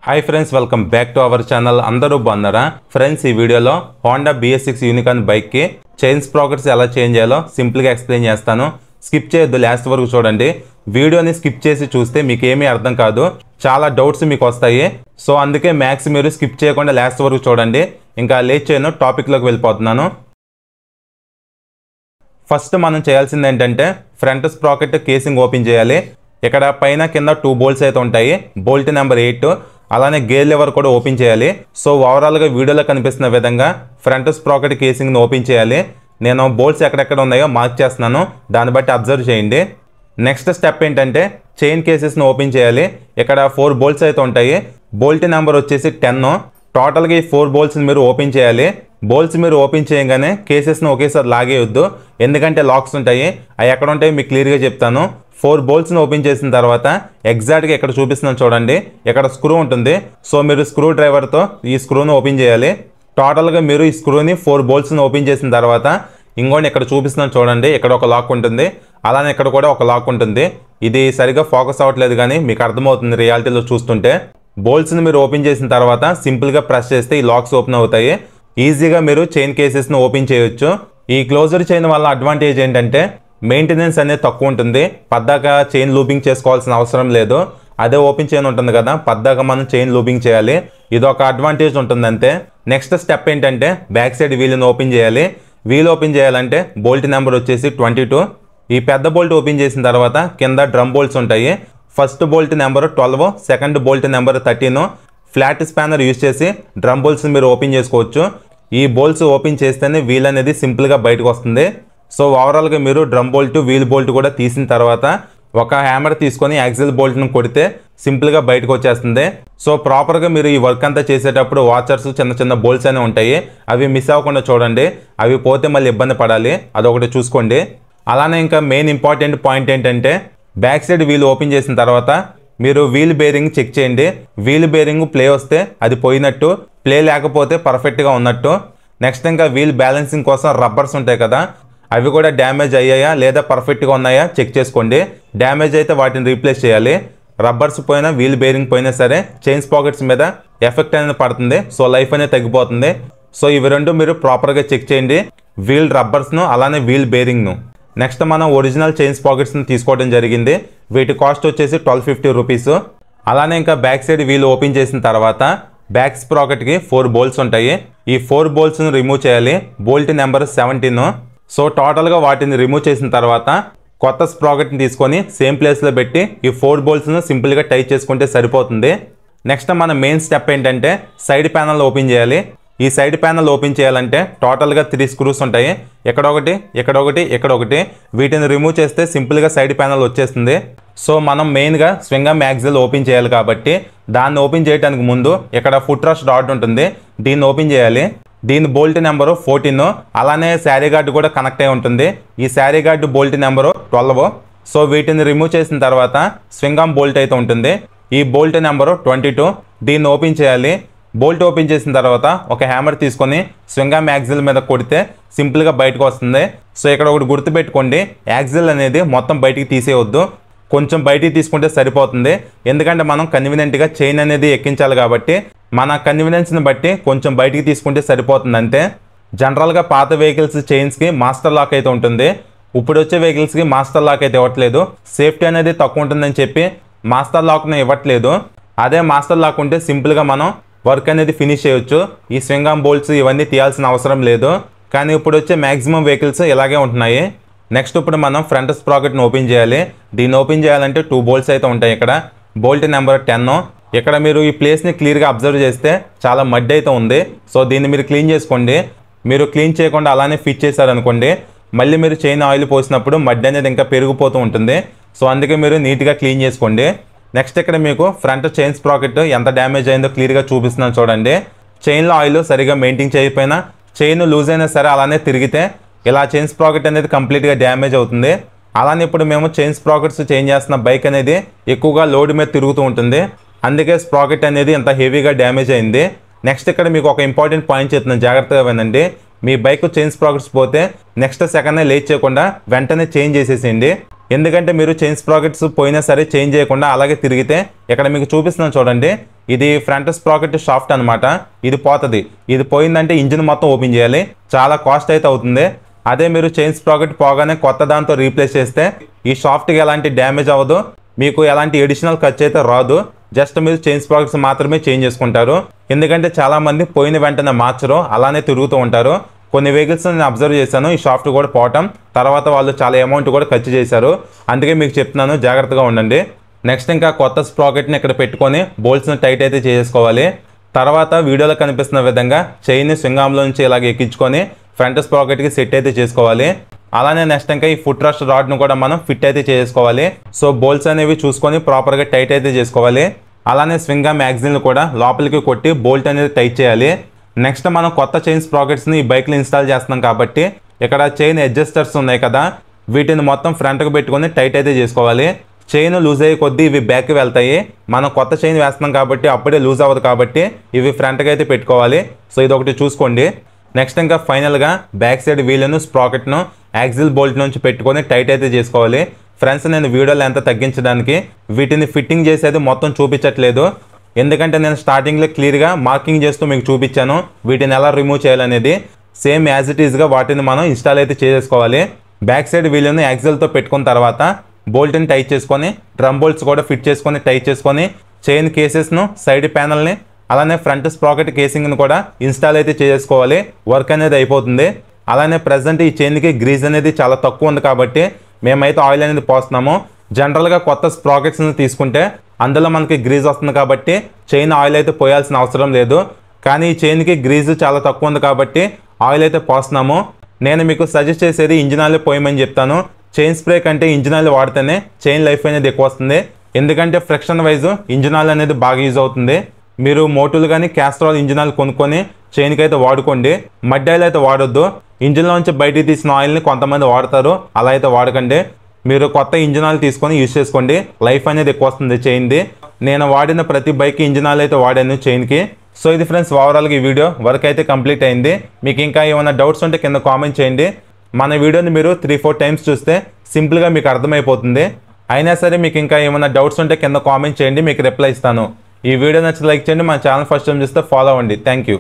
Hi friends, welcome back to our channel. అందరూ బాగున్నారా friends? ఈ వీడియోలో హోండా BS6 యూనికార్న్ బైక్కి చైన్ స్ప్రాకెట్స్ ఎలా చేంజ్ చేయాలో సింపుల్గా ఎక్స్ప్లెయిన్ చేస్తాను. స్కిప్ చేయొద్దు, లాస్ట్ వరకు చూడండి. వీడియోని స్కిప్ చేసి చూస్తే మీకు ఏమీ అర్థం కాదు, చాలా డౌట్స్ మీకు వస్తాయి. సో అందుకే మ్యాక్స్ మీరు స్కిప్ చేయకుండా లాస్ట్ వరకు చూడండి. ఇంకా లేట్ చేయను, టాపిక్లోకి వెళ్ళిపోతున్నాను. ఫస్ట్ మనం చేయాల్సింది ఏంటంటే ఫ్రంట్ స్ప్రాకెట్ కేసింగ్ ఓపెన్ చేయాలి. ఇక్కడ పైన కింద 2 బోల్ట్స్ అయితే ఉంటాయి, బోల్ట్ నెంబర్ 8. అలానే గేర్ లెవర్ కూడా ఓపెన్ చేయాలి. సో ఓవరాల్గా వీడియోలో కనిపిస్తున్న విధంగా ఫ్రంట్ స్ప్రాకెట్ కేసింగ్ని ఓపెన్ చేయాలి. నేను బోల్ట్స్ ఎక్కడెక్కడ ఉన్నాయో మార్క్ చేస్తున్నాను, దాన్ని బట్టి అబ్జర్వ్ చేయండి. నెక్స్ట్ స్టెప్ ఏంటంటే చైన్ కేసెస్ని ఓపెన్ చేయాలి. ఇక్కడ 4 బోల్ట్స్ అయితే ఉంటాయి, బోల్ట్ నెంబర్ వచ్చేసి 10. టోటల్గా ఈ 4 బోల్ట్స్ని మీరు ఓపెన్ చేయాలి. బోల్ట్స్ మీరు ఓపెన్ చేయగానే కేసెస్ని ఒకేసారి లాగేయొద్దు, ఎందుకంటే లాక్స్ ఉంటాయి. అవి ఎక్కడ ఉంటాయో మీకు క్లియర్గా చెప్తాను. 4 బోల్ట్స్ని ఓపెన్ చేసిన తర్వాత ఎగ్జాక్ట్గా ఇక్కడ చూపిస్తున్నాను చూడండి, ఇక్కడ స్క్రూ ఉంటుంది. సో మీరు స్క్రూ డ్రైవర్తో ఈ స్క్రూని ఓపెన్ చేయాలి. టోటల్గా మీరు ఈ స్క్రూని 4 బోల్ట్స్ని ఓపెన్ చేసిన తర్వాత ఇంకోటి ఇక్కడ చూపిస్తున్నాను చూడండి, ఇక్కడ ఒక లాక్ ఉంటుంది, అలానే ఇక్కడ కూడా ఒక లాక్ ఉంటుంది. ఇది సరిగా ఫోకస్ అవ్వట్లేదు కానీ మీకు అర్థమవుతుంది రియాలిటీలో చూస్తుంటే. బోల్ట్స్ని మీరు ఓపెన్ చేసిన తర్వాత సింపుల్గా ప్రెస్ చేస్తే ఈ లాక్స్ ఓపెన్ అవుతాయి. ఈజీగా మీరు చైన్ కేసెస్ని ఓపెన్ చేయొచ్చు. ఈ క్లోజర్ చైన్ వల్ల అడ్వాంటేజ్ ఏంటంటే మెయింటెనెన్స్ అనేది తక్కువ ఉంటుంది. పద్దాక చైన్ లూపింగ్ చేసుకోవాల్సిన అవసరం లేదు. అదే ఓపెన్ చైన్ ఉంటుంది కదా, పద్దాక మనం చైన్ లూపింగ్ చేయాలి. ఇది ఒక అడ్వాంటేజ్ ఉంటుంది అంతే. నెక్స్ట్ స్టెప్ ఏంటంటే బ్యాక్ సైడ్ వీల్ని ఓపెన్ చేయాలి. వీల్ ఓపెన్ చేయాలంటే బోల్ట్ నెంబర్ వచ్చేసి 22. ఈ పెద్ద బోల్ట్ ఓపెన్ చేసిన తర్వాత కింద డ్రమ్ బోల్ట్స్ ఉంటాయి. First bolt number 12, second bolt number 13. Flat spanner use చేసి డ్రమ్ బోల్ట్స్ మీరు ఓపెన్ చేసుకోవచ్చు. ఈ బోల్ట్స్ ఓపెన్ చేస్తేనే వీల్ అనేది సింపుల్గా బయటకు వస్తుంది. సో ఓవరాల్గా మీరు డ్రమ్ బోల్ట్, వీల్ బోల్ట్ కూడా తీసిన తర్వాత ఒక హ్యామర్ తీసుకొని యాక్సిల్ బోల్ట్ను కొడితే సింపుల్గా బయటకు వచ్చేస్తుంది. సో ప్రాపర్గా మీరు ఈ వర్క్ అంతా చేసేటప్పుడు వాచర్స్, చిన్న చిన్న బోల్ట్స్ అనేవి ఉంటాయి, అవి మిస్ అవ్వకుండా చూడండి. అవి పోతే మళ్ళీ ఇబ్బంది పడాలి, అదొకటి చూసుకోండి. అలానే ఇంకా మెయిన్ ఇంపార్టెంట్ పాయింట్ ఏంటంటే బ్యాక్ సైడ్ వీల్ ఓపెన్ చేసిన తర్వాత మీరు వీల్ బేరింగ్ చెక్ చేయండి. వీల్ బేరింగ్ ప్లే వస్తే అది పోయినట్టు, ప్లే లేకపోతే పర్ఫెక్ట్గా ఉన్నట్టు. నెక్స్ట్ ఇంకా వీల్ బ్యాలెన్సింగ్ కోసం రబ్బర్స్ ఉంటాయి కదా, అవి కూడా డ్యామేజ్ అయ్యాయా లేదా పర్ఫెక్ట్గా ఉన్నాయా చెక్ చేసుకోండి. డ్యామేజ్ అయితే వాటిని రీప్లేస్ చేయాలి. రబ్బర్స్ పోయినా, వీల్ బేరింగ్ పోయినా సరే చైన్ స్పాకెట్స్ మీద ఎఫెక్ట్ అనేది పడుతుంది. సో లైఫ్ అనేది తగ్గిపోతుంది. సో ఇవి రెండు మీరు ప్రాపర్గా చెక్ చేయండి, వీల్ రబ్బర్స్ను అలానే వీల్ బేరింగ్ను. నెక్స్ట్ మనం ఒరిజినల్ చైన్ స్పాకెట్స్ని తీసుకోవడం జరిగింది. వీటి కాస్ట్ వచ్చేసి 1250 రూపీస్. అలానే ఇంకా బ్యాక్ సైడ్ వీల్ ఓపెన్ చేసిన తర్వాత బ్యాక్ స్ప్రాకెట్కి 4 బోల్ట్స్ ఉంటాయి. ఈ 4 బోల్ట్స్ను రిమూవ్ చేయాలి, బోల్ట్ నెంబర్ 17. సో టోటల్గా వాటిని రిమూవ్ చేసిన తర్వాత కొత్త స్ప్రాకెట్ని తీసుకొని సేమ్ ప్లేస్లో పెట్టి ఈ 4 బోల్ట్స్ను సింపుల్గా టైట్ చేసుకుంటే సరిపోతుంది. నెక్స్ట్ మన మెయిన్ స్టెప్ ఏంటంటే సైడ్ ప్యానల్ ఓపెన్ చేయాలి. ఈ సైడ్ ప్యానల్ ఓపెన్ చేయాలంటే టోటల్గా 3 స్క్రూస్ ఉంటాయి, ఎక్కడొకటి, ఎక్కడొకటి, ఎక్కడొకటి. వీటిని రిమూవ్ చేస్తే సింపుల్గా సైడ్ ప్యానల్ వచ్చేస్తుంది. సో మనం మెయిన్గా స్వింగ్ ఆర్మ్ యాక్సిల్ ఓపెన్ చేయాలి కాబట్టి దాన్ని ఓపెన్ చేయడానికి ముందు ఇక్కడ ఫుట్ రెస్ట్ రాడ్ ఉంటుంది, దీన్ని ఓపెన్ చేయాలి. దీని బోల్ట్ నెంబరు 14. అలానే శారీ గార్డ్ కూడా కనెక్ట్ అయి ఉంటుంది. ఈ sari guard bolt number 12. So వీటిని రిమూవ్ చేసిన తర్వాత స్వింగ్ ఆర్మ్ బోల్ట్ అయితే ఉంటుంది, ఈ బోల్ట్ నెంబరు 22. దీన్ని ఓపెన్ చేయాలి. బోల్ట్ ఓపెన్ చేసిన తర్వాత ఒక హ్యామర్ తీసుకొని స్వింగ్ ఆర్మ్ యాక్సిల్ మీద కొడితే సింపుల్గా బయటకు వస్తుంది. సో ఇక్కడ ఒకటి గుర్తుపెట్టుకోండి, యాక్సిల్ అనేది మొత్తం బయటికి తీసేయవద్దు, కొంచెం బయటికి తీసుకుంటే సరిపోతుంది. ఎందుకంటే మనం కన్వీనియంట్గా చైన్ అనేది ఎక్కించాలి కాబట్టి మన కన్వీనియన్స్ని బట్టి కొంచెం బయటికి తీసుకుంటే సరిపోతుంది అంతే. జనరల్గా పాత వెహికల్స్ చైన్స్కి మాస్టర్ లాక్ అయితే ఉంటుంది, ఇప్పుడు వచ్చే వెహికల్స్కి మాస్టర్ లాక్ అయితే ఇవ్వట్లేదు. సేఫ్టీ అనేది తక్కువ ఉంటుందని చెప్పి మాస్టర్ లాక్ని ఇవ్వట్లేదు. అదే మాస్టర్ లాక్ ఉంటే సింపుల్గా మనం వర్క్ అనేది ఫినిష్ చేయొచ్చు. ఈ స్వింగ్ ఆర్మ్ బోల్ట్స్ ఇవన్నీ తీయాల్సిన అవసరం లేదు. కానీ ఇప్పుడు వచ్చే మ్యాక్సిమం వెహికల్స్ ఇలాగే ఉంటున్నాయి. నెక్స్ట్ ఇప్పుడు మనం ఫ్రంట్ స్ప్రాకెట్ని ఓపెన్ చేయాలి. దీన్ని ఓపెన్ చేయాలంటే 2 బోల్ట్స్ అయితే ఉంటాయి. ఇక్కడ బోల్ట్ నెంబర్ 10. ఇక్కడ మీరు ఈ ప్లేస్ని క్లియర్గా అబ్జర్వ్ చేస్తే చాలా మడ్ అయితే ఉంది. సో దీన్ని మీరు క్లీన్ చేసుకోండి. మీరు క్లీన్ చేయకుండా అలానే ఫిట్ చేశారనుకోండి, మళ్ళీ మీరు చైన్ ఆయిల్ పోసినప్పుడు మడ్ అనేది ఇంకా పెరిగిపోతూ ఉంటుంది. సో అందుకే మీరు నీట్గా క్లీన్ చేసుకోండి. నెక్స్ట్ ఇక్కడ మీకు ఫ్రంట్ చైన్ స్ప్రాకెట్ ఎంత డ్యామేజ్ అయిందో క్లియర్గా చూపిస్తున్నాను చూడండి. చైన్లో ఆయిల్ సరిగా మెయింటైన్ చేయకపోయినా, చైన్ లూజ్ అయినా సరే అలానే తిరిగితే ఇలా చైన్ స్ప్రాకెట్ అనేది కంప్లీట్గా డ్యామేజ్ అవుతుంది. అలానే ఇప్పుడు మేము చైన్ స్ప్రాకెట్స్ చేంజ్ చేస్తున్న బైక్ అనేది ఎక్కువగా లోడ్ మీద తిరుగుతూ ఉంటుంది, అందుకే స్ప్రాకెట్ అనేది ఎంత హెవీగా డ్యామేజ్ అయింది. నెక్స్ట్ ఇక్కడ మీకు ఒక ఇంపార్టెంట్ పాయింట్ చెప్తున్నాను, జాగ్రత్తగా వినండి. మీ బైక్ చైన్ స్ప్రాకెట్స్ పోతే నెక్స్ట్ సెకండ్ లేట్ చేయకుండా వెంటనే చేంజ్ చేసేసేయండి. ఎందుకంటే మీరు చైన్ స్ప్రాకెట్స్ పోయినా సరే చేంజ్ చేయకుండా అలాగే తిరిగితే ఇక్కడ మీకు చూపిస్తున్నాను చూడండి, ఇది ఫ్రంట్ స్ప్రాకెట్ షాఫ్ట్ అనమాట. ఇది పోతుంది. ఇది పోయిందంటే ఇంజిన్ మొత్తం ఓపెన్ చేయాలి, చాలా కాస్ట్ అయితే అవుతుంది. అదే మీరు చైన్ స్ప్రాకెట్ పోగానే కొత్త దాంతో రీప్లేస్ చేస్తే ఈ షాఫ్ట్కి ఎలాంటి డ్యామేజ్ అవ్వదు, మీకు ఎలాంటి అడిషనల్ ఖర్చు అయితే రాదు. జస్ట్ మీరు చైన్ స్ప్రాకెట్స్ మాత్రమే చేంజ్ చేసుకుంటారు. ఎందుకంటే చాలామంది పోయిన వెంటనే మార్చరు, అలానే తిరుగుతూ ఉంటారు. కొన్ని వెహికల్స్ నేను అబ్జర్వ్ చేశాను, ఈ షాఫ్ట్ కూడా పోవటం, తర్వాత వాళ్ళు చాలా అమౌంట్ కూడా ఖర్చు చేశారు. అందుకే మీకు చెప్తున్నాను, జాగ్రత్తగా ఉండండి. నెక్స్ట్ ఇంకా కొత్త స్ప్రాకెట్ని ఇక్కడ పెట్టుకొని బోల్ట్స్ని టైట్ అయితే చేసుకోవాలి. తర్వాత వీడియోలో కనిపిస్తున్న విధంగా చైన్ని స్వింగామ్లో నుంచి ఇలాగ ఎక్కించుకొని ఫ్రంట్ స్ప్రాకెట్కి సెట్ అయితే చేసుకోవాలి. అలానే నెక్స్ట్ ఇంకా ఈ ఫుట్ రెస్ట్ రాడ్ను కూడా మనం ఫిట్ అయితే చేసుకోవాలి. సో బోల్ట్స్ అనేవి చూసుకొని ప్రాపర్గా టైట్ అయితే చేసుకోవాలి. అలానే స్వింగా మ్యాగ్జిన్ కూడా లోపలికి కొట్టి బోల్ట్ అనేది టైట్ చేయాలి. నెక్స్ట్ మనం కొత్త చైన్ స్ప్రాకెట్స్ని ఈ బైక్లో ఇన్స్టాల్ చేస్తున్నాం కాబట్టి ఇక్కడ చైన్ అడ్జస్టర్స్ ఉన్నాయి కదా, వీటిని మొత్తం ఫ్రంట్కి పెట్టుకొని టైట్ అయితే చేసుకోవాలి. చైన్ లూజ్ అయ్యే కొద్దీ ఇవి బ్యాక్కి వెళ్తాయి. మనం కొత్త చైన్ వేస్తున్నాం కాబట్టి అప్పుడే లూజ్ అవ్వదు కాబట్టి ఇవి ఫ్రంట్కి అయితే పెట్టుకోవాలి. సో ఇది ఒకటి చూసుకోండి. నెక్స్ట్ ఇంకా ఫైనల్గా బ్యాక్ సైడ్ వీల్ను స్ప్రాకెట్ను యాక్సిల్ బోల్ట్ నుంచి పెట్టుకొని టైట్ అయితే చేసుకోవాలి. ఫ్రెండ్స్, నేను వీడియోలో ఎంత తగ్గించడానికి వీటిని ఫిట్టింగ్ చేసేది మొత్తం చూపించట్లేదు, ఎందుకంటే నేను స్టార్టింగ్లో క్లియర్గా మార్కింగ్ చేస్తూ మీకు చూపించాను వీటిని ఎలా రిమూవ్ చేయాలనేది. సేమ్ యాజ్ ఇట్ ఈస్గా వాటిని మనం ఇన్స్టాల్ అయితే చేసుకోవాలి. బ్యాక్ సైడ్ వీల్ను యాక్సిల్తో పెట్టుకున్న తర్వాత బోల్ట్ని టైట్ చేసుకొని డ్రమ్ బోల్ట్స్ కూడా ఫిట్ చేసుకొని టైట్ చేసుకొని చైన్ కేసెస్ను సైడ్ ప్యానల్ని అలానే ఫ్రంట్ స్ప్రాకెట్ కేసింగ్ను కూడా ఇన్స్టాల్ అయితే చేసుకోవాలి. వర్క్ అనేది అయిపోతుంది. అలానే ప్రజెంట్ ఈ చైన్కి గ్రీజ్ అనేది చాలా తక్కువ ఉంది కాబట్టి మేమైతే ఆయిల్ అనేది పోస్తున్నాము. జనరల్గా కొత్త స్ప్రాకెట్స్ని తీసుకుంటే అందులో మనకి గ్రీజ్ వస్తుంది కాబట్టి చైన్ ఆయిల్ అయితే పోయాల్సిన అవసరం లేదు. కానీ ఈ చైన్కి గ్రీజ్ చాలా తక్కువ ఉంది కాబట్టి ఆయిల్ అయితే పోస్తున్నాము. నేను మీకు సజెస్ట్ చేసేది ఇంజిన్ ఆయిల్ పోయమని చెప్తాను. చైన్ స్ప్రే కంటే ఇంజిన్ ఆయిల్ వాడితేనే చైన్ లైఫ్ అనేది ఎక్కువ వస్తుంది. ఎందుకంటే ఫ్రిక్షన్ వైజ్ ఇంజిన్ ఆయిల్ అనేది బాగా యూజ్ అవుతుంది. మీరు మోటోలు కానీ క్యాస్ట్రాల్ ఇంజిన్ ఆయిల్ కొనుక్కొని చైన్కి అయితే వాడుకోండి. మడ్ ఆయిల్ అయితే వాడొద్దు. ఇంజిన్లో నుంచి బయటికి తీసిన ఆయిల్ని కొంతమంది వాడతారు, అలా అయితే వాడకండి. మీరు కొత్త ఇంజిన్ ఆయిల్ తీసుకొని యూజ్ చేసుకోండి, లైఫ్ అనేది ఎక్కువ వస్తుంది చైన్ది. నేను వాడిన ప్రతి బైక్ ఇంజిన్ ఆయిల్ అయితే వాడాను చైన్కి. సో ఇది ఫ్రెండ్స్, ఓవరాల్గా ఈ వీడియో వర్క్ అయితే కంప్లీట్ అయింది. మీకు ఇంకా ఏమైనా డౌట్స్ ఉంటే కింద కామెంట్ చేయండి. మన వీడియోని మీరు 3-4 టైమ్స్ చూస్తే సింపుల్గా మీకు అర్థమైపోతుంది. అయినా సరే మీకు ఇంకా ఏమైనా డౌట్స్ ఉంటే కింద కామెంట్ చేయండి, మీకు రిప్లై ఇస్తాను. ఈ వీడియో నచ్చితే లైక్ చేయండి, మన ఛానల్ ఫస్ట్ టైం చూస్తే ఫాలో అవ్వండి. Thank you.